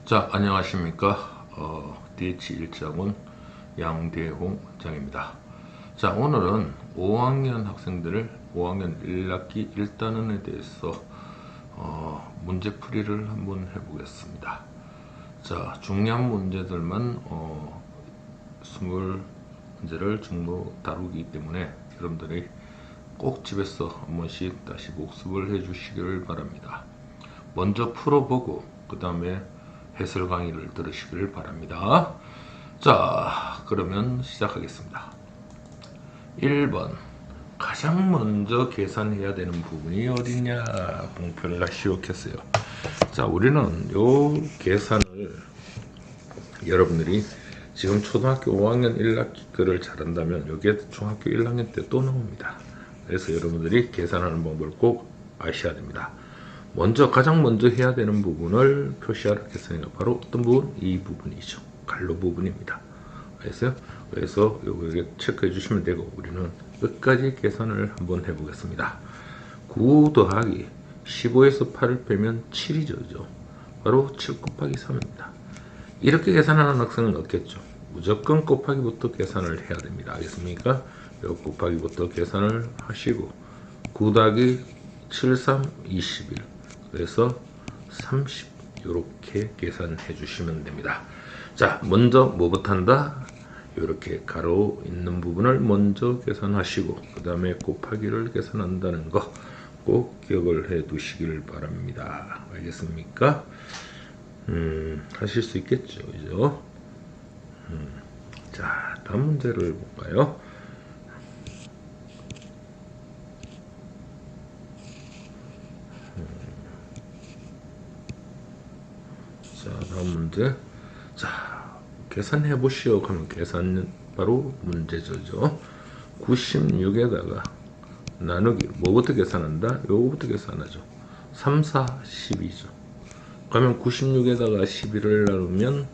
자, 안녕하십니까. DH1자문 양대홍 원장입니다. 자, 오늘은 5학년 학생들을 5학년 1학기 1단원에 대해서 문제풀이를 한번 해보겠습니다. 자, 중요한 문제들만 20문제를 정도 다루기 때문에 여러분들이 꼭 집에서 한 번씩 다시 복습을 해 주시기를 바랍니다. 먼저 풀어보고 그 다음에 해설 강의를 들으시길 바랍니다. 자, 그러면 시작하겠습니다. 1번, 가장 먼저 계산해야 되는 부분이 어디냐? 공표를 씌웠겠어요. 자, 우리는 요 계산을 여러분들이 지금 초등학교 5학년 1학기 거를 잘한다면 이게 중학교 1학년 때 또 나옵니다. 그래서 여러분들이 계산하는 방법을 꼭 아셔야 됩니다. 가장 먼저 해야 되는 부분을 표시하겠습니다. 바로 어떤 부분? 이 부분이죠. 갈로 부분입니다. 그래서 여기 체크해 주시면 되고, 우리는 끝까지 계산을 한번 해보겠습니다. 9 더하기 15에서 8을 빼면 7이죠. 바로 7 곱하기 3입니다. 이렇게 계산하는 학생은 없겠죠. 무조건 곱하기부터 계산을 해야 됩니다. 알겠습니까? 요 곱하기부터 계산을 하시고, 9 더하기 7, 3, 21. 그래서 30 이렇게 계산해 주시면 됩니다. 자, 먼저 뭐부터 한다? 이렇게 가로 있는 부분을 먼저 계산하시고 그 다음에 곱하기를 계산한다는 거 꼭 기억을 해 두시길 바랍니다. 알겠습니까? 하실 수 있겠죠, 그죠? 자, 다음 문제를 볼까요? 자, 다음 문제. 자, 계산해 보시오. 그러면 계산 바로 문제죠. 96에다가 나누기 뭐부터 계산한다? 요거부터 계산하죠. 3, 4, 12죠. 그러면 96에다가 11을 나누면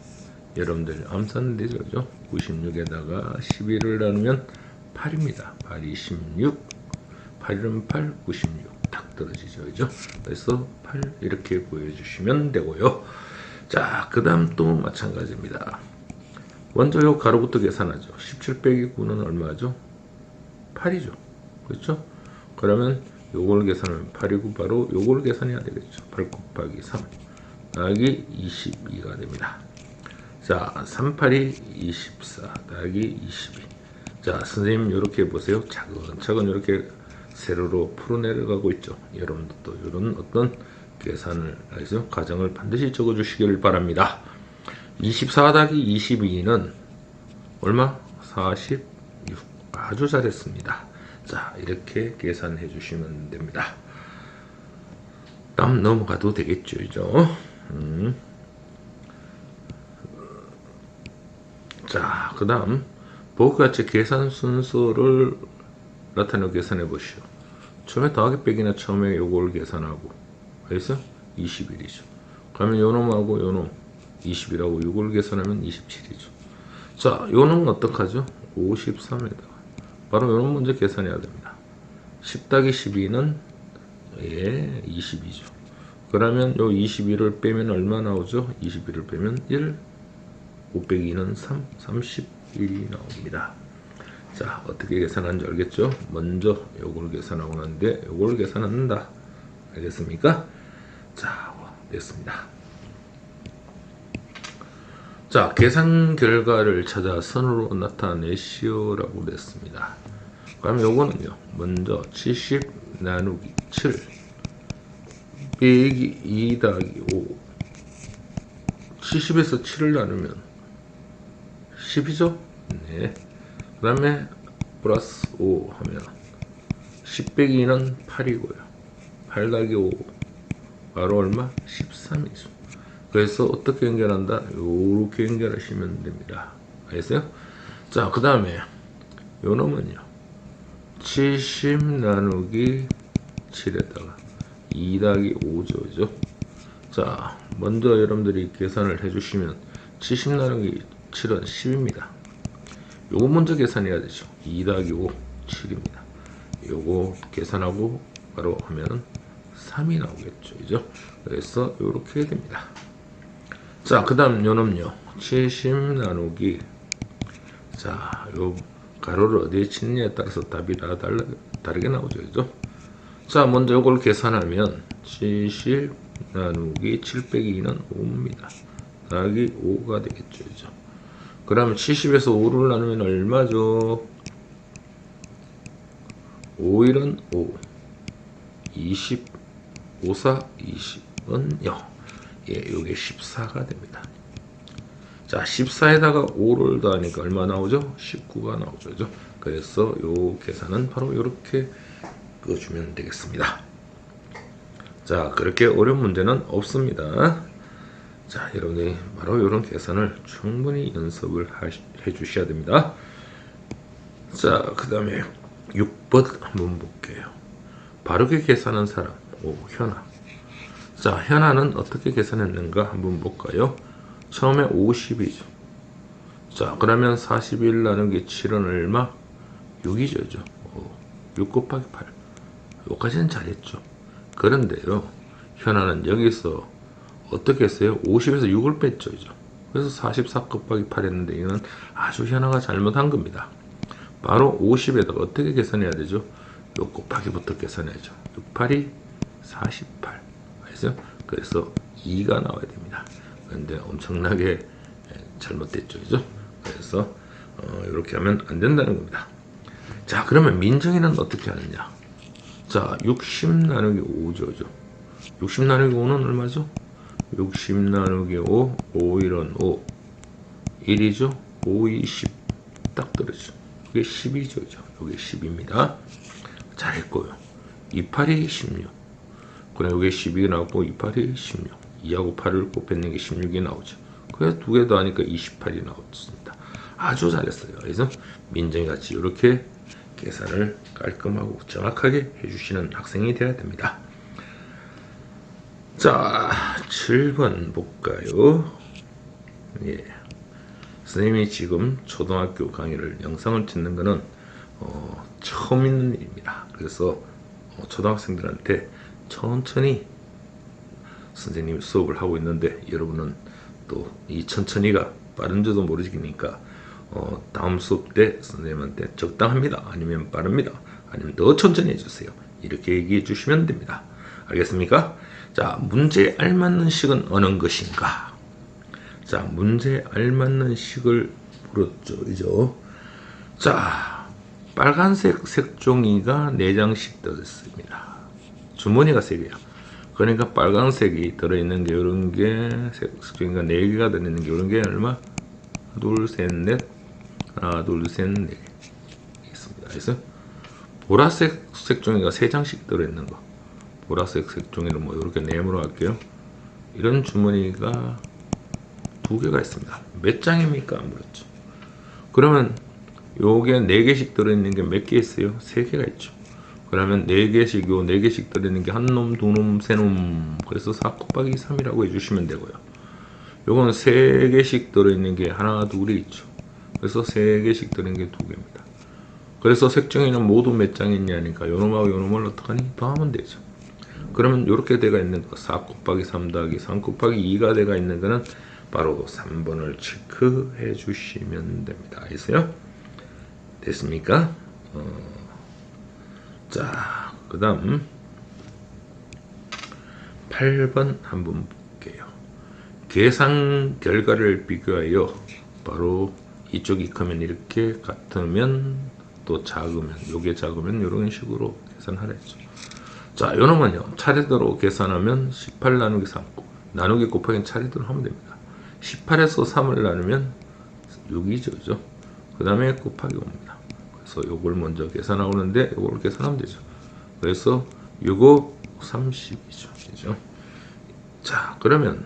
여러분들 암산은 되죠. 그죠? 96에다가 11을 나누면 8입니다. 8이 16, 8이면 8, 96 딱 떨어지죠. 그죠? 그래서 8 이렇게 보여주시면 되고요. 자, 그 다음 또 마찬가지입니다. 먼저 요 가로부터 계산하죠. 17 빼기 9는 얼마죠? 8이죠. 그렇죠? 그러면 요걸 계산하면 8이고 바로 요걸 계산해야 되겠죠. 8 곱하기 3 더하기 22가 됩니다. 자, 38이 24 더하기 22. 자, 선생님 이렇게 보세요. 차근차근 이렇게 세로로 풀어내려가고 있죠. 여러분들도 이런 어떤 계산을 해서 과정을 반드시 적어 주시길 바랍니다. 24 더하기 22는 얼마? 46. 아주 잘했습니다. 자, 이렇게 계산해 주시면 됩니다. 다음 넘어가도 되겠죠, 그죠? 자, 그 다음 보고 같이 계산 순서를 나타내고 계산해 보시오. 처음에 더하기 빼기나 처음에 요걸 계산하고, 그래서 21이죠. 그러면 요놈하고 요놈 20이라고 요걸 계산하면 27이죠. 자, 요놈은 어떡하죠? 53에다가 바로 요놈 먼저 계산해야 됩니다. 10 더하기 12는 20이죠. 그러면 요 21을 빼면 얼마 나오죠? 21을 빼면 1, 5 빼기 2는 3, 31이 나옵니다. 자, 어떻게 계산하는지 알겠죠? 먼저 요걸 계산하고 나는데 요걸 계산한다. 알겠습니까? 자, 됐습니다. 자, 계산 결과를 찾아 선으로 나타내시오 라고 됐습니다. 그럼 요거는요, 먼저 70 나누기 7 빼기 2 더하기 5. 70에서 7을 나누면 10이죠? 네. 그 다음에 플러스 5 하면 10 빼기 2는 8이고요. 8 더하기 5 바로 얼마? 13이죠. 그래서 어떻게 연결한다? 이렇게 연결하시면 됩니다. 알겠어요? 자, 그 다음에 요 놈은요, 70 나누기 7에다가 2 더하기 5죠. 그죠? 자, 먼저 여러분들이 계산을 해주시면 70 나누기 7은 10입니다. 요거 먼저 계산해야 되죠. 2 더하기 5, 7입니다. 요거 계산하고 바로 하면 3이 나오겠죠. 그죠? 그래서 이렇게 됩니다. 자, 그 다음 요놈요. 70 나누기, 자, 요 가로를 어디에 치느냐에 따라서 답이 다 다르게 나오죠. 그죠? 자, 먼저 이걸 계산하면 70 나누기 7 빼기 2는 5입니다. 나누기 5가 되겠죠. 그죠? 그러면 70에서 5를 나누면 얼마죠? 5일은 5, 20, 54, 20은 0. 예, 요게 14가 됩니다. 자, 14에다가 5를 더하니까 얼마 나오죠? 19가 나오죠. 그죠? 그래서 요 계산은 바로 이렇게 그어주면 되겠습니다. 자, 그렇게 어려운 문제는 없습니다. 자, 여러분이 바로 이런 계산을 충분히 연습을 해 주셔야 됩니다. 자, 그 다음에 6번 한번 볼게요. 바르게 계산한 사람, 현아. 자, 현아는 어떻게 계산했는가 한번 볼까요? 처음에 50이죠. 자, 그러면 41 나누기 7은 얼마? 6이죠. 6 곱하기 8. 여기까지는 잘했죠. 그런데요, 현아는 여기서 어떻게 했어요? 50에서 6을 뺐죠. 그래서 44 곱하기 8 했는데 이거는 아주 현아가 잘못한 겁니다. 바로 50에다가 어떻게 계산해야 되죠? 6 곱하기부터 계산해야죠. 6, 8이 48. 그래서 2가 나와야 됩니다. 그런데 엄청나게 잘못됐죠. 그죠? 그래서 이렇게 하면 안 된다는 겁니다. 자, 그러면 민정이는 어떻게 하느냐? 자, 60 나누기 5죠. 60 나누기 5는 얼마죠? 60 나누기 5, 5일은 5, 1이죠? 5, 20, 딱 떨어지죠. 그게 10이죠. 이게 10입니다. 잘했고요. 2, 8이 16. 그래, 이게 12가 나오고 2, 8이 16. 2하고 8을 곱했는 게 16이 나오죠. 그래서 두 개 더하니까 28이 나왔습니다. 아주 잘했어요. 그래서 민정이 같이 이렇게 계산을 깔끔하고 정확하게 해주시는 학생이 되어야 됩니다. 자, 7번 볼까요? 예. 선생님이 지금 초등학교 강의를 영상을 찍는 거는 처음 있는 일입니다. 그래서 초등학생들한테 천천히 선생님이 수업을 하고 있는데 여러분은 또 이 천천히가 빠른지도 모르시니까 다음 수업 때 선생님한테 적당합니다, 아니면 빠릅니다, 아니면 더 천천히 해주세요, 이렇게 얘기해 주시면 됩니다. 알겠습니까? 자, 문제에 알맞는 식은 어느 것인가? 자, 문제에 알맞는 식을 물었죠. 그죠? 자, 빨간색 색종이가 4장씩 들어있습니다. 주머니가 3개야. 그러니까 빨간색이 들어있는 게 이런 게 색종이가 4개가 들어있는 게 이런 게 얼마? 둘, 셋, 넷. 하나, 둘, 셋, 넷. 있습니다. 그래서 보라색 색종이가 3장씩 들어있는 거. 보라색 색종이를 뭐 이렇게 네모로 할게요. 이런 주머니가 2개가 있습니다. 몇 장입니까? 안 물었죠. 그러면 요게 4개씩 들어있는 게 몇 개 있어요? 3개가 있죠. 그러면 4개씩, 요 4개씩 들어있는 게 한 놈, 두 놈, 세 놈. 그래서 4 곱하기 3이라고 해주시면 되고요. 요건 3개씩 들어있는 게 하나, 둘이 있죠. 그래서 3개씩 들어있는 게 2개입니다. 그래서 색종이는 모두 몇 장이 있냐니까 요놈하고 요놈을 어떡하니? 더하면 되죠. 그러면 요렇게 돼가 있는 거 4 곱하기 3 더하기 3 곱하기 2가 돼가 있는 거는 바로 3번을 체크해 주시면 됩니다. 알겠어요? 됐습니까? 자, 그 다음 8번 한번 볼게요. 계산 결과를 비교하여 바로 이쪽이 크면 이렇게 같으면 또 작으면, 요게 작으면 이런 식으로 계산하랬죠. 자, 요놈은요 차례대로 계산하면 18 나누기 3 나누기 곱하기 차례대로 하면 됩니다. 18에서 3을 나누면 6이죠. 그죠? 그 다음에 곱하기 5입니다. 그래서 요걸 먼저 계산하는데 요걸 계산하면 되죠. 그래서 6, 30이죠. 그죠? 자, 그러면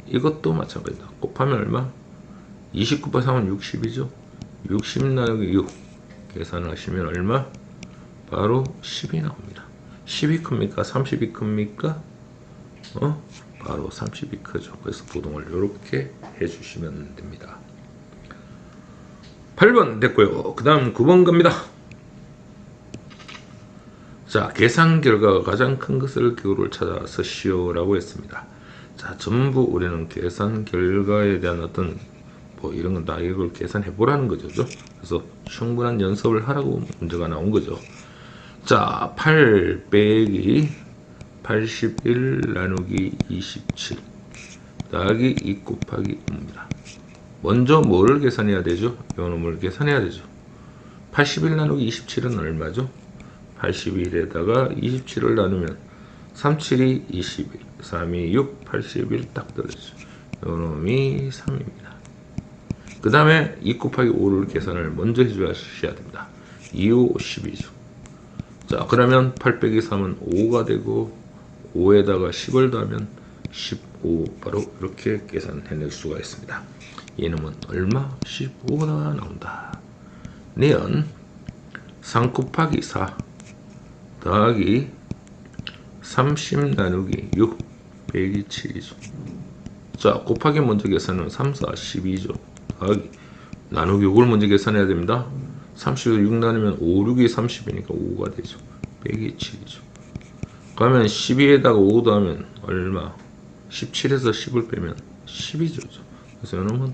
이것도 마찬가지다. 곱하면 얼마? 20 곱하기 3은 60이죠. 60 나누기 6 계산하시면 얼마? 바로 10이 나옵니다. 10이 큽니까? 30이 큽니까? 바로 30이 크죠. 그래서 부동을 이렇게 해주시면 됩니다. 8번 됐고요. 그 다음 9번 갑니다. 자, 계산 결과가 가장 큰 것을 기호를 찾아 쓰시오라고 했습니다. 자, 전부 우리는 계산 결과에 대한 어떤 뭐 이런 건 다 이걸 계산해 보라는 거죠. 그래서 충분한 연습을 하라고 문제가 나온 거죠. 자, 8 빼기 81 나누기 27 더하기 2 곱하기 5입니다. 먼저 뭐를 계산해야 되죠? 요 놈을 계산해야 되죠. 81 나누기 27은 얼마죠? 81에다가 27을 나누면 37이 21, 3이 6, 81 딱 떨어지죠. 요 놈이 3입니다. 그 다음에 2 곱하기 5를 계산을 먼저 해주셔야 됩니다. 2, 5, 12죠. 자, 그러면 8 빼기 3은 5가 되고 5에다가 10을 더하면 15, 바로 이렇게 계산해낼 수가 있습니다. 이놈은 얼마? 15가 나온다. 내연 3 곱하기 4 더하기 30 나누기 6 빼기 7이죠. 자, 곱하기 먼저 계산은 3, 4, 12죠. 더하기 나누기 6을 먼저 계산해야 됩니다. 30에서 6 나누면 5, 6이 30이니까 5가 되죠. 빼기 7이죠. 그러면 12에다가 5 더하면 얼마? 17에서 10을 빼면 12죠. 그래서 이놈은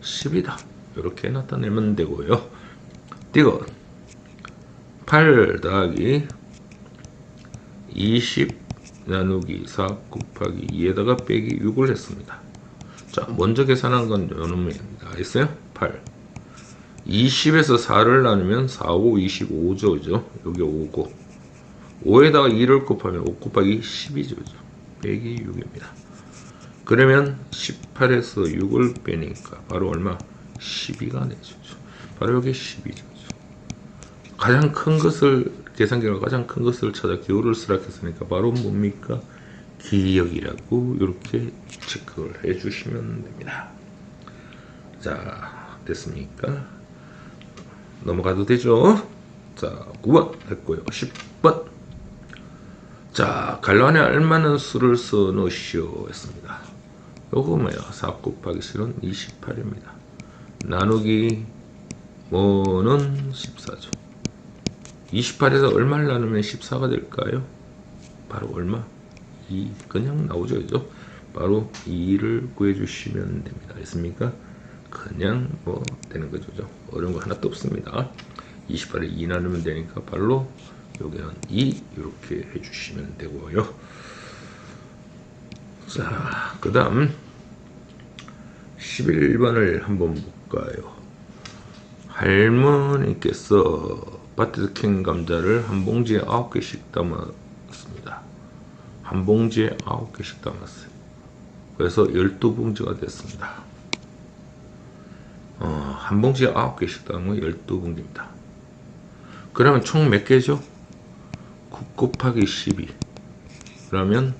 10이다. 이렇게 나타내면 되고요. 이거 8 더하기 20 나누기 4 곱하기 2에다가 빼기 6을 했습니다. 자, 먼저 계산한 건 요놈입니다. 알겠어요? 8 20에서 4를 나누면 4, 5, 25죠. 그죠? 여기 5고 5에다가 2를 곱하면 5 곱하기 12죠. 그죠? 빼기 6입니다. 그러면 18에서 6을 빼니까 바로 얼마? 12가 되죠. 바로 여기 12죠. 가장 큰 것을 계산 결과 가장 큰 것을 찾아 기호를 쓰라 했으니까 바로 뭡니까? 기역이라고 이렇게 체크를 해주시면 됩니다. 자, 됐습니까? 넘어가도 되죠? 자, 9번 했고요. 10번. 자, 갈로 안에 알맞는 수를 써 놓으시오 했습니다. 요거 뭐야? 4 곱하기 7은 28입니다. 나누기 뭐는 14죠. 28에서 얼마를 나누면 14가 될까요? 바로 얼마? 2. 그냥 나오죠. 그죠? 바로 2를 구해주시면 됩니다. 됐습니까? 그냥 뭐 되는 거죠. 어려운 거 하나도 없습니다. 28에 2 나누면 되니까 바로 여기는 2 이렇게 해주시면 되고요. 자, 그 다음 11번을 한번 볼까요? 할머니께서 밭에서 캔 감자를 한 봉지에 9개씩 담았습니다. 한 봉지에 9개씩 담았어요. 그래서 12봉지가 됐습니다. 한 봉지에 9개씩 담으면 12봉지입니다. 그러면 총 몇 개죠? 9 곱하기 12. 그러면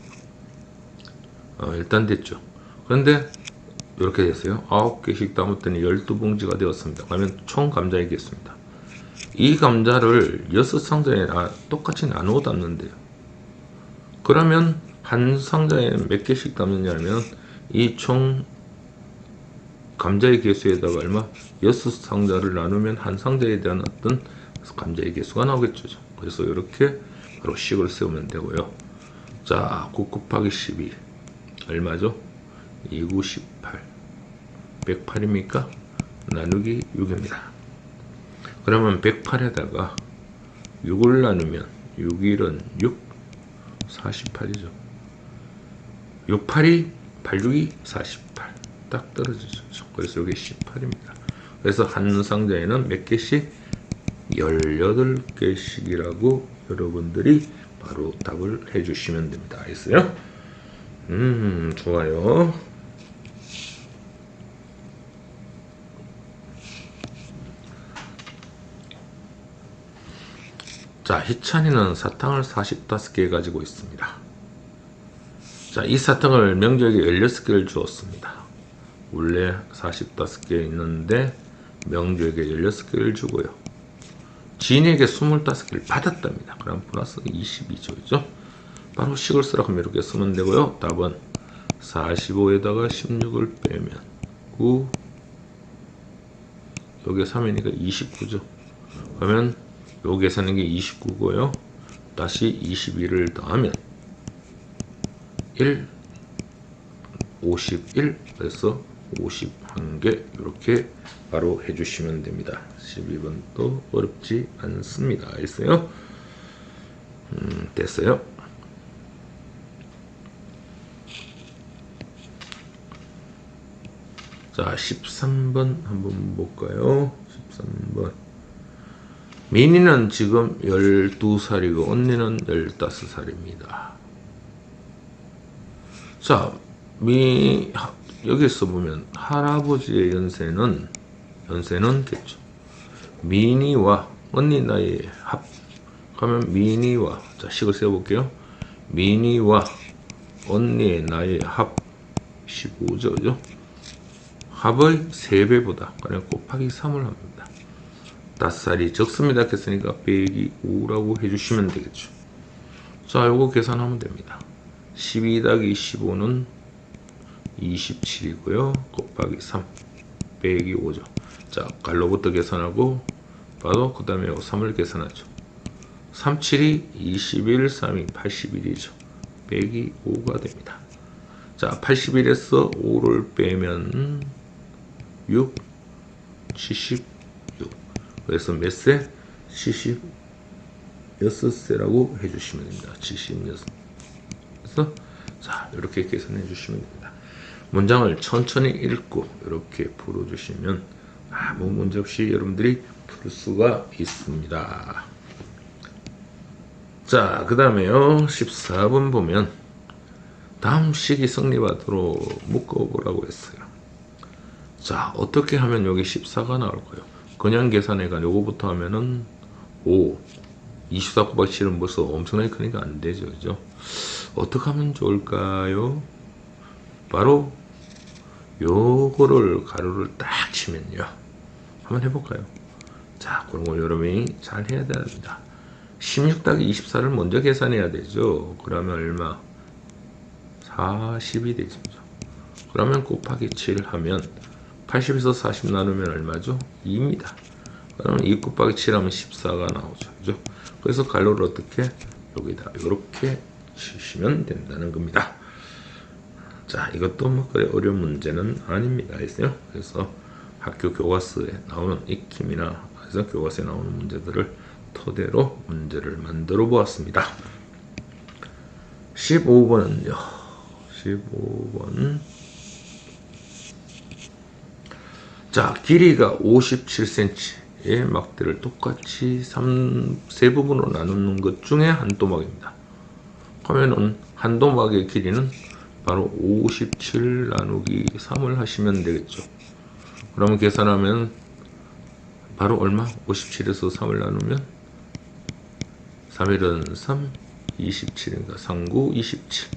일단 됐죠. 그런데 이렇게 됐어요. 9개씩 담았더니 12봉지가 되었습니다. 그러면 총 감자이겠습니다. 이 감자를 6상자에 똑같이 나누어 담는데요. 그러면 한 상자에 몇 개씩 담느냐면 이 총 감자의 개수에다가 얼마? 6상자를 나누면 한 상자에 대한 어떤 감자의 개수가 나오겠죠. 그래서 이렇게 바로 식을 세우면 되고요. 자, 9 곱하기 12 얼마죠? 2, 9, 18 108입니까? 나누기 6입니다. 그러면 108에다가 6을 나누면 6일은 6, 48이죠. 68이 86이 48 딱 떨어지죠. 그래서 여기 18입니다. 그래서 한 상자에는 몇 개씩? 18개씩이라고 여러분들이 바로 답을 해주시면 됩니다. 알겠어요? 좋아요. 자, 희찬이는 사탕을 45개 가지고 있습니다. 자, 이 사탕을 명주에게 16개를 주었습니다. 원래 45개 있는데 명주에게 16개를 주고요. 지인에게 25개를 받았답니다. 그럼 플러스 22죠. 그죠? 바로 식을 쓰라고 하면 이렇게 쓰면 되고요. 답은 45에다가 16을 빼면 9, 여기 3이니까 29죠. 그러면 요 계산한 게 29고요. 다시 22를 더하면 1, 51, 그래서 51개 이렇게 바로 해주시면 됩니다. 12번도 어렵지 않습니다. 알겠어요? 됐어요. 자, 13번 한번 볼까요? 13번. 민이는 지금 12살이고 언니는 15살입니다. 자, 여기서 보면 할아버지의 연세는 겠죠. 민이와 언니 나이의 합 하면 민이와, 자, 식을 세워볼게요. 민이와 언니의 나이의 합 15죠, 그죠? 합의 3배보다 그냥 곱하기 3을 합니다. 5살이 적습니다 했으니까 빼기 5라고 해주시면 되겠죠. 자, 요거 계산하면 됩니다. 12 더하기 15는 27이고요. 곱하기 3 빼기 5죠. 자, 갈로부터 계산하고 바로 그 다음에 3을 계산하죠. 3, 7이 21, 3이 81이죠. 빼기 5가 됩니다. 자, 81에서 5를 빼면 6, 76. 그래서 몇 세? 76세라고 해주시면 됩니다. 76. 그래서 자, 이렇게 계산해 주시면 됩니다. 문장을 천천히 읽고 이렇게 풀어주시면 아무 문제 없이 여러분들이 풀 수가 있습니다. 자, 그 다음에요. 14번 보면 다음 식이 성립하도록 묶어보라고 했어요. 자, 어떻게 하면 여기 14가 나올까요? 그냥 계산해가 요거부터 하면은 5, 24 곱하기 7은 벌써 엄청나게 크니까 안 되죠, 그죠? 어떻게 하면 좋을까요? 바로 요거를 가로를 딱 치면요. 한번 해볼까요? 자, 그런 걸 여러분이 잘 해야 됩니다. 16 더하기 24를 먼저 계산해야 되죠. 그러면 얼마? 40이 되죠. 그러면 곱하기 7 하면 80에서 40 나누면 얼마죠? 2입니다. 그러면 2 곱하기 7 하면 14가 나오죠. 그죠? 그래서 갈로를 어떻게? 여기다 이렇게 치시면 된다는 겁니다. 자, 이것도 뭐 그래 어려운 문제는 아닙니다. 알겠어요? 그래서 학교 교과서에 나오는 익힘이나 그래서 교과서에 나오는 문제들을 토대로 문제를 만들어 보았습니다. 15번은요. 15번. 자, 길이가 57cm의 막대를 똑같이 세 부분으로 나누는 것 중에 한 도막입니다. 그러면은 한 도막의 길이는 바로 57 나누기 3을 하시면 되겠죠. 그러면 계산하면 바로 얼마? 57에서 3을 나누면 3일은 3, 27인가 39, 27.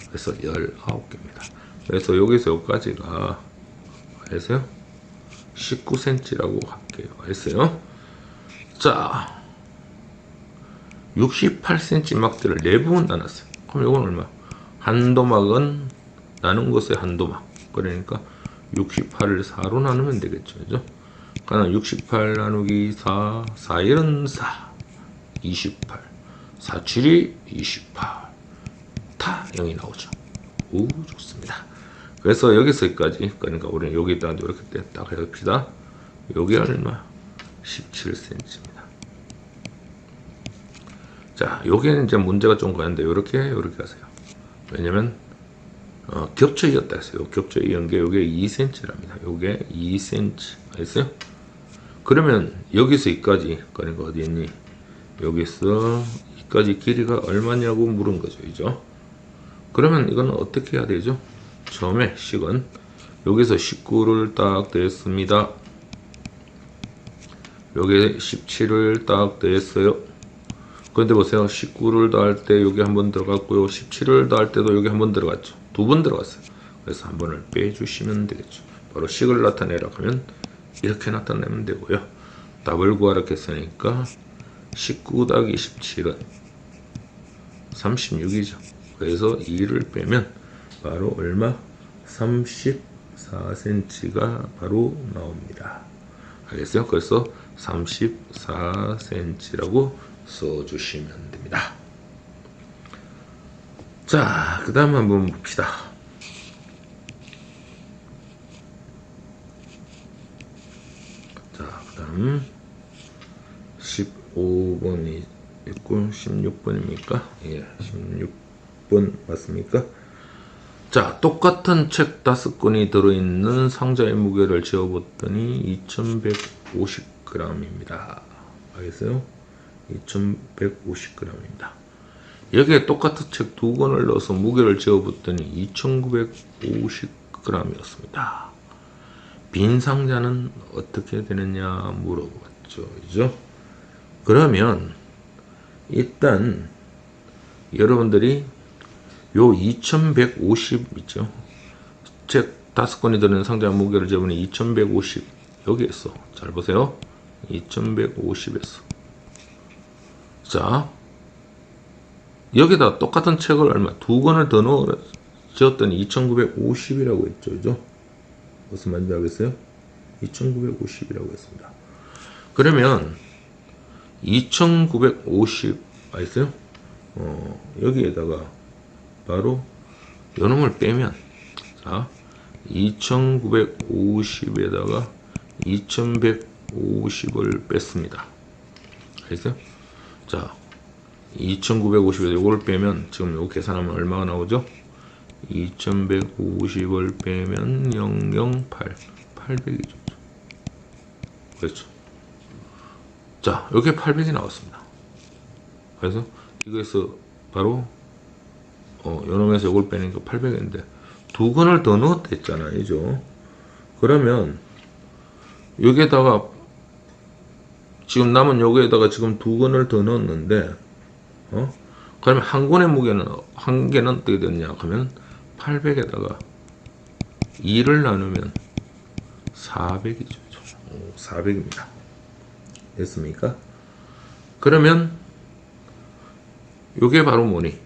그래서 19개입니다. 그래서 여기서 여기까지가 알겠어요? 19cm라고 할게요. 알겠어요? 자, 68cm 막대를 4부분 나눴어요. 그럼 이건 얼마? 한 도막은 나눈 것의 한 도막. 그러니까 68을 4로 나누면 되겠죠. 그죠? 그러니까 68 나누기 4, 4일은 4, 28. 4, 7이 28. 다 0이 나오죠. 오, 좋습니다. 그래서 여기서까지, 그러니까 우리는 여기다 이렇게 딱 해봅시다. 여기 얼마? 17cm입니다. 자, 여기는 이제 문제가 좀 가는데, 이렇게 하세요. 왜냐면, 겹쳐 이었다 했어요. 겹쳐 이은 게 요게 2cm랍니다. 요게 2cm. 알겠어요? 그러면 여기서 이까지, 그러니까 어디 있니? 여기서 이까지 길이가 얼마냐고 물은 거죠. 그죠? 그러면 이건 어떻게 해야 되죠? 처음에 식은 여기서 19를 딱 댔습니다. 여기 17을 딱 댔어요. 그런데 보세요. 19를 더할 때 여기 한번 들어갔고요. 17을 더할 때도 여기 한번 들어갔죠. 2번 들어갔어요. 그래서 한 번을 빼주시면 되겠죠. 바로 식을 나타내라 하면 이렇게 나타내면 되고요. 답을 구하라 했으니까 19 더하기 17은 36이죠. 그래서 2를 빼면 바로 얼마? 34cm가 바로 나옵니다. 알겠어요? 그래서 34cm라고 써주시면 됩니다. 자, 그 다음 한번 봅시다. 자, 그 다음 15번이 있고 16번입니까? 예, 16번 맞습니까? 자, 똑같은 책 5권이 들어있는 상자의 무게를 재어봤더니 2150g입니다. 알겠어요? 2150g입니다. 여기에 똑같은 책 2권을 넣어서 무게를 재어봤더니 2950g이었습니다. 빈 상자는 어떻게 되느냐 물어봤죠. 그죠? 그러면 일단 여러분들이 요 2150 있죠? 책 5권이 들어있는 상자의 무게를 재보니 2150 여기 있어. 잘 보세요. 2150에서 자, 여기다 똑같은 책을 얼마 2권을 더 넣어 재었더니 2950이라고 했죠. 그죠? 무슨 말인지 알겠어요? 2950이라고 했습니다. 그러면 2950 알겠어요? 여기에다가 바로 요놈을 빼면 자 2950에다가 2150을 뺐습니다. 알겠어요? 자 2950에서 요걸 빼면 지금 요 계산하면 얼마가 나오죠? 2150을 빼면 008 800이죠. 그렇죠. 자 여기에 800이 나왔습니다. 그래서 이거에서 바로 요놈에서 요걸 빼니까 800인데 2권을 더 넣었다 했잖아요. 그죠? 그러면 여기에다가 지금 남은 요거에다가 지금 2권을 더 넣었는데 그러면 한 권의 무게는 한 개는 어떻게 되느냐 하면 800에다가 2를 나누면 400이죠. 400입니다. 됐습니까? 그러면 요게 바로 뭐니?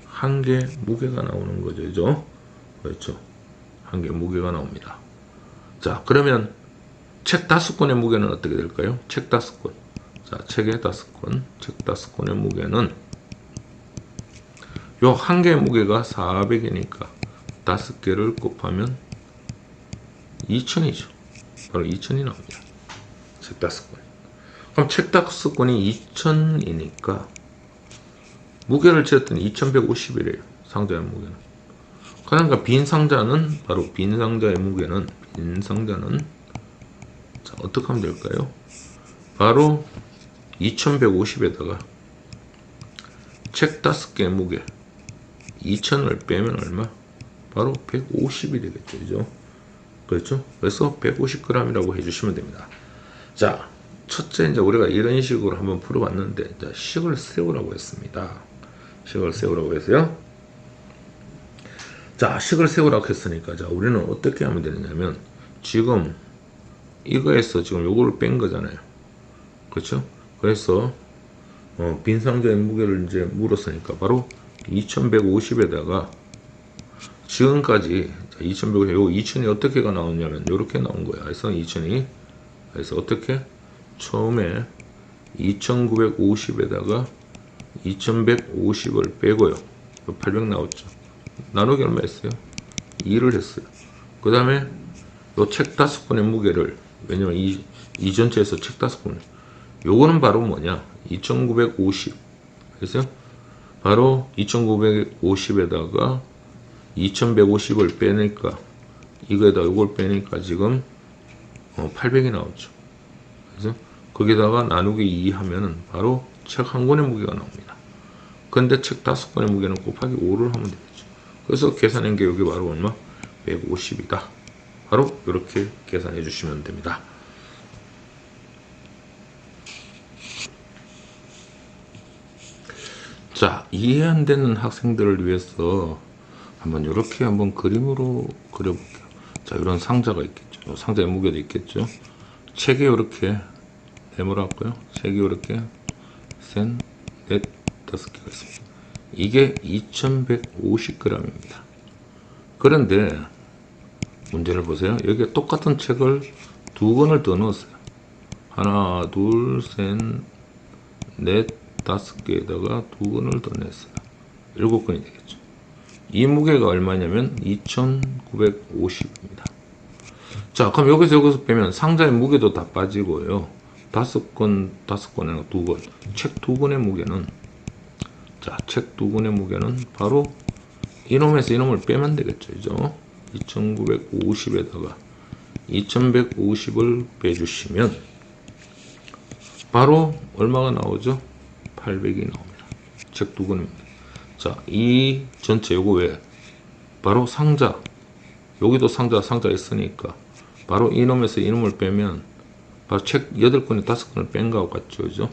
한 개 무게가 나오는 거죠. 그죠? 그렇죠. 한 개 무게가 나옵니다. 자, 그러면 책 5권의 무게는 어떻게 될까요? 책 5권. 자, 책의 5권. 책 5권의 무게는 요 한 개의 무게가 400이니까 5개를 곱하면 2000이죠. 바로 2000이 나옵니다. 책 5권. 그럼 책 5권이 2000이니까 무게를 재었더니 2150이래요. 상자의 무게는. 그러니까 빈 상자는 바로 빈 상자의 무게는 자, 어떻게 하면 될까요? 바로 2150에다가 책 5개의 무게 2000을 빼면 얼마? 바로 150이 되겠죠. 그죠? 그렇죠? 그래서 150g이라고 해주시면 됩니다. 자, 첫째 이제 우리가 이런 식으로 한번 풀어봤는데 자, 식을 세우라고 했습니다. 식을 세우라고 했어요. 자, 식을 세우라고 했으니까 자, 우리는 어떻게 하면 되느냐면 지금 이거에서 지금 요거를 뺀 거잖아요. 그렇죠? 그래서 빈 상자의 무게를 이제 물었으니까 바로 2150에다가 지금까지 2150, 요 2000이 어떻게가 나오냐면 요렇게 나온 거야. 그래서 2000이 그래서 어떻게 처음에 2950에다가 2150을 빼고요. 800 나왔죠. 나누기 얼마 했어요? 2를 했어요. 그 다음에 요 책 5권의 무게를 왜냐면 이 전체에서 책 5권 요거는 바로 뭐냐 2950 그래서 바로 2950에다가 2150을 빼니까 이거에다 요걸 빼니까 지금 800이 나오죠. 그래서 거기다가 나누기 2 하면은 바로 책 한 권의 무게가 나옵니다. 근데 책 5권의 무게는 곱하기 5를 하면 되겠죠. 그래서 계산한 게 여기 바로 얼마? 150이다. 바로 이렇게 계산해 주시면 됩니다. 자, 이해 안 되는 학생들을 위해서 한번 이렇게 한번 그림으로 그려볼게요. 자, 이런 상자가 있겠죠. 상자의 무게도 있겠죠. 책에 이렇게 네모라고요. 책이 이렇게 셋, 넷, 5개가 있습니다. 이게 2150g입니다. 그런데 문제를 보세요. 여기에 똑같은 책을 2권을 더 넣었어요. 하나, 둘, 셋, 넷, 5개에다가 2근을 더 냈어요. 7근이 되겠죠. 이 무게가 얼마냐면 2950입니다. 자, 그럼 여기서 빼면 상자의 무게도 다 빠지고요. 5권에 2권. 책 2권의 무게는, 자, 책 2권의 무게는 바로 이놈에서 이놈을 빼면 되겠죠. 그죠? 2950에다가 2150을 빼주시면 바로 얼마가 나오죠? 800이 나옵니다. 책 2권입니다. 자, 이 전체 요거 왜? 바로 상자. 여기도 상자 있으니까 바로 이놈에서 이놈을 빼면 바로 책 8권에 5권을 뺀 거하고 같죠. 그죠?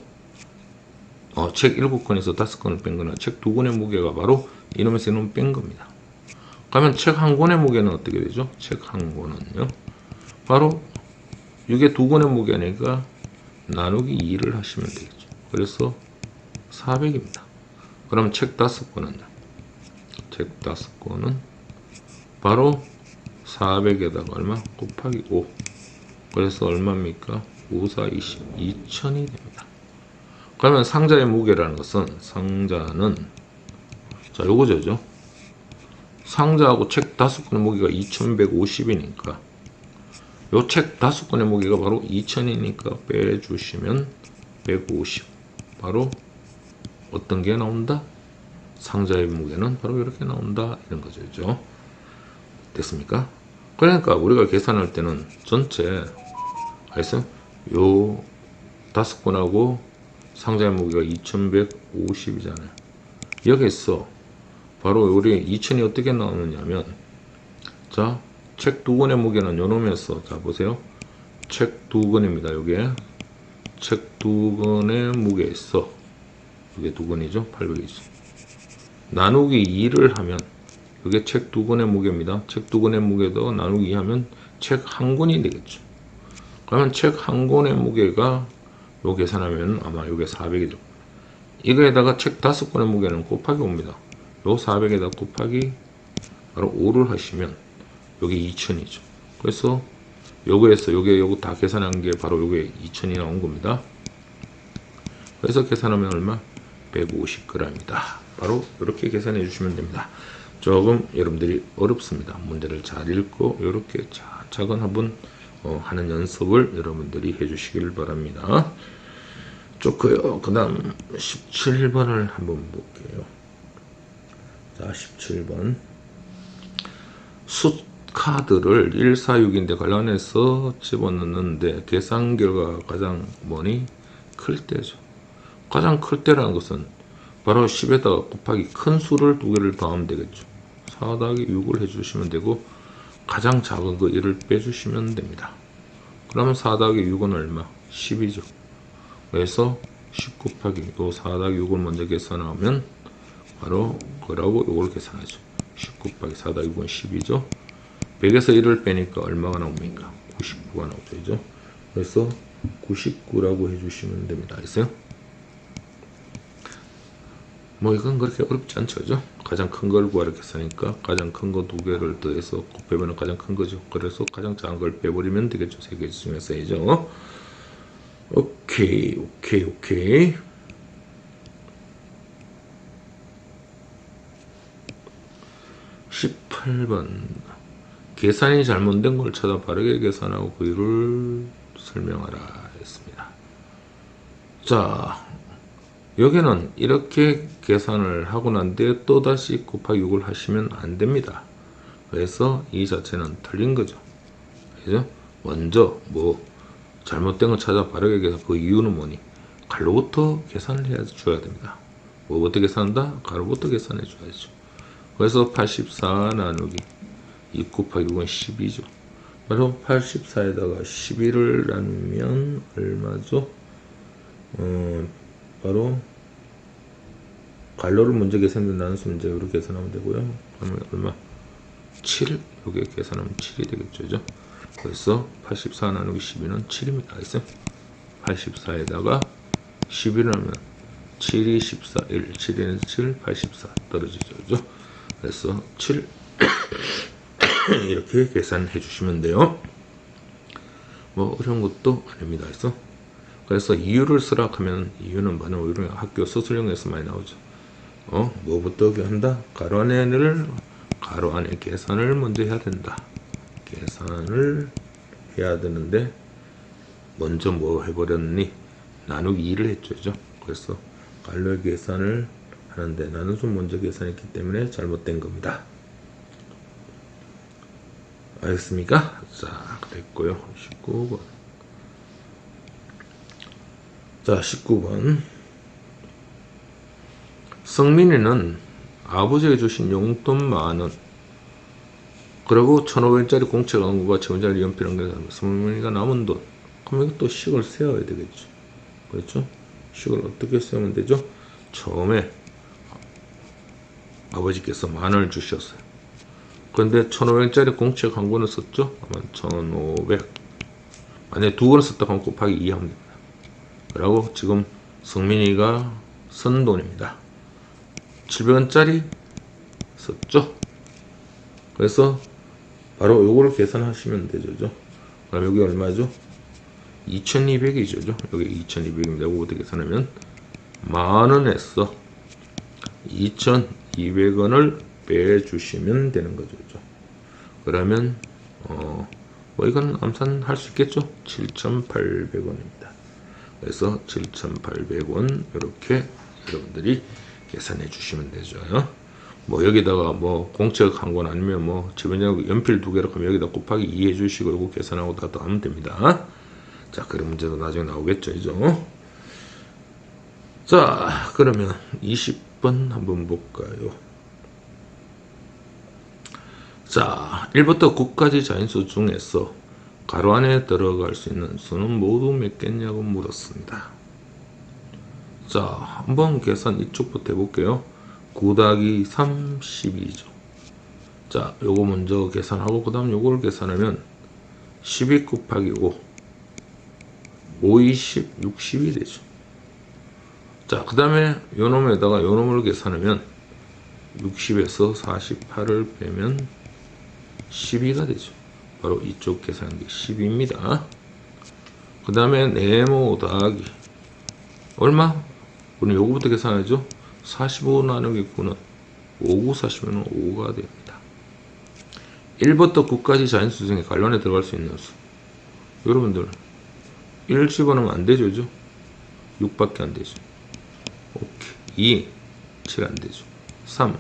책 7권에서 5권을 뺀 거는 책 2권의 무게가 바로 이놈에서 이놈을 뺀 겁니다. 그러면 책 한 권의 무게는 어떻게 되죠? 책 한 권은요. 바로 이게 2권의 무게니까 나누기 2를 하시면 되겠죠. 그래서 400입니다. 그럼 책 5권은요. 책 5권은 바로 400에다가 얼마? 곱하기 5. 그래서 얼마입니까? 5, 4, 20, 2000이 됩니다. 그러면 상자의 무게라는 것은, 상자는, 자, 요거죠. 상자하고 책 5권의 무게가 2150이니까, 요 책 5권의 무게가 바로 2000이니까 빼주시면 150. 바로 어떤 게 나온다? 상자의 무게는 바로 이렇게 나온다. 이런 거죠. 그죠? 됐습니까? 그러니까 우리가 계산할 때는 전체, 알겠어요? 요 5권하고 상자의 무게가 2150이잖아요. 여기서 바로 우리 2000이 어떻게 나오느냐면, 자, 책 2권의 무게는 요놈에서, 자, 보세요. 책 2권입니다. 요게. 책 2권의 무게에서, 이게 2권이죠? 800이죠. 나누기 2를 하면, 이게 책 2권의 무게입니다. 책 2권의 무게도 나누기 2 하면 책 한 권이 되겠죠. 그러면 책 한 권의 무게가, 요 계산하면 아마 요게 400이죠. 이거에다가 책 5권의 무게는 곱하기 5입니다. 요 400에다 곱하기 바로 5를 하시면 요게 2000이죠. 그래서 요거에서 요거 다 계산한 게 바로 요게 2000이 나온 겁니다. 그래서 계산하면 얼마? 150g입니다. 바로 이렇게 계산해 주시면 됩니다. 조금 여러분들이 어렵습니다. 문제를 잘 읽고 이렇게 차근 한번 하는 연습을 여러분들이 해주시길 바랍니다. 좋고요. 그 다음 17번을 한번 볼게요. 자, 17번. 숫카드를 146인데 관련해서 집어넣는데 계산 결과가 가장 뭐니? 클 때죠. 가장 클 때라는 것은 바로 10에다가 곱하기 큰 수를 2개를 더하면 되겠죠. 4 더하기 6을 해주시면 되고, 가장 작은 거 1을 빼주시면 됩니다. 그러면 4 더하기 6은 얼마? 10이죠. 그래서 10 곱하기 요 4 더하기 6을 먼저 계산하면 바로 그러고 요걸 계산하죠. 10 곱하기 4 더하기 6은 10이죠. 100에서 1을 빼니까 얼마가 나옵니까? 99가 나오죠. 그래서 99라고 해주시면 됩니다. 알겠어요? 뭐 이건 그렇게 어렵지 않죠. 그죠? 가장 큰 걸 구하려고 했으니까 가장 큰 거 2개를 더해서 곱해보면 가장 큰 거죠. 그래서 가장 작은 걸 빼버리면 되겠죠. 3개 중에서이죠. 오케이. 18번. 계산이 잘못된 걸 찾아 바르게 계산하고 그 이유를 설명하라 했습니다. 자, 여기는 이렇게 계산을 하고 난 뒤에 또다시 곱하기 6을 하시면 안 됩니다. 그래서 이 자체는 틀린 거죠. 그죠? 먼저 뭐 잘못된 걸 찾아 바르게 계산, 그 이유는 뭐니? 가로부터 계산을 해 줘야 됩니다. 뭐부터 계산한다? 가로부터 계산해 줘야죠. 그래서 84 나누기 2 곱하기 6은 12죠. 바로 84에다가 12를 나누면 얼마죠? 바로 갈로를 먼저 계산된 나누면 이제 이렇게 계산하면 되고요. 그러면 얼마? 7. 여기에 계산하면 7이 되겠죠. 그죠? 그래서 84 나누기 12는 7입니다. 알겠어요? 84에다가 11을 하면 7이 14, 1, 7에서 7, 84 떨어지죠. 그죠? 그래서 7 이렇게 계산해 주시면 돼요. 뭐 어려운 것도 아닙니다. 그래서 그래서 이유를 쓰라 하면 이유는 뭐냐? 우리 학교 서술형에서 많이 나오죠. 뭐부터 한다? 가로 안에 계산을 먼저 해야 된다. 계산을 해야 되는데 먼저 뭐 해버렸니? 나누기 2를 했죠. 그래서 가로 계산을 하는데 나눈수 먼저 계산했기 때문에 잘못된 겁니다. 알겠습니까? 자, 됐고요. 19번. 자, 19번. 성민이는 아버지가 주신 용돈 10,000원, 그리고 1,500원짜리 공채 광고가 지원자리 연필한 게 성민이가 남은 돈. 그럼 이것도 식을 세워야 되겠죠. 그렇죠? 식을 어떻게 세우면 되죠? 처음에 아버지께서 10,000원을 주셨어요. 그런데 1,500원짜리 공채 광고는 썼죠? 그러면 1,500. 만약에 2권을 썼다 하면 곱하기 2 하면 됩니다. 그리고 지금 성민이가 쓴 돈입니다. 700원짜리 썼죠? 그래서 바로 요거를 계산하시면 되죠. 그럼 여기 얼마죠? 2,200이죠. 여기 2,200입니다. 요거부터 계산하면 10,000원에서 2,200원을 빼주시면 되는 거죠. 그러면 뭐 이건 암산할 수 있겠죠? 7,800원입니다. 그래서 7,800원 이렇게 여러분들이 계산해 주시면 되죠. 뭐 여기다가 뭐 공책 한 권 아니면 뭐 지분자고 연필 2개로 하면 여기다 곱하기 2 해주시고 이거 계산하고 다 하면 됩니다. 자, 그런 문제도 나중에 나오겠죠. 자, 그러면 20번 한번 볼까요? 자, 1부터 9까지 자인수 중에서 가로 안에 들어갈 수 있는 수는 모두 몇 개냐고 물었습니다. 자, 한번 계산 이쪽부터 해볼게요. 9 더하기 3, 12죠. 자, 요거 먼저 계산하고 그 다음 요거를 계산하면 12 곱하기 5, 5, 20, 60이 되죠. 자, 그 다음에 요 놈에다가 요 놈을 계산하면 60에서 48을 빼면 12가 되죠. 바로 이쪽 계산기 10입니다. 그 다음에 네모 더하기 얼마? 우리 요거부터 계산하죠. 45 나누기 9는 5, 9, 40은 5가 됩니다. 1부터 9까지 자인수 중에 관련에 들어갈 수 있는 수. 여러분들 1 집어넣으면 안 되죠. 6밖에 안 되죠. 오케이. 2, 7 안 되죠. 3,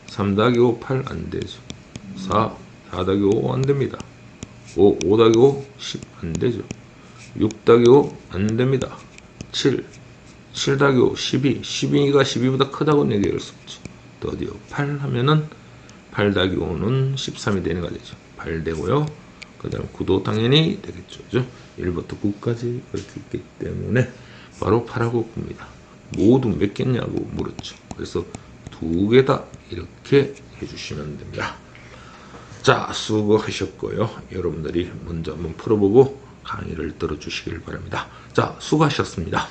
3 더하기 5, 8 안 되죠. 4, 4 더하기 5 안 됩니다. 5, 5 더하기 5, 10 안 되죠. 6 더하기 5 안 됩니다. 7, 7 더하기 5, 12. 12가 12보다 크다고 얘기할 수 없죠. 또 어디요? 8 하면은 8 더하기 5는 13이 되는 거 되죠. 8 되고요. 그 다음 9도 당연히 되겠죠. 1부터 9까지 그렇게 있기 때문에 바로 8하고 9입니다. 모두 몇 개냐고 물었죠. 그래서 2개다 이렇게 해주시면 됩니다. 자, 수고하셨고요. 여러분들이 먼저 한번 풀어보고 강의를 들어주시길 바랍니다. 자, 수고하셨습니다.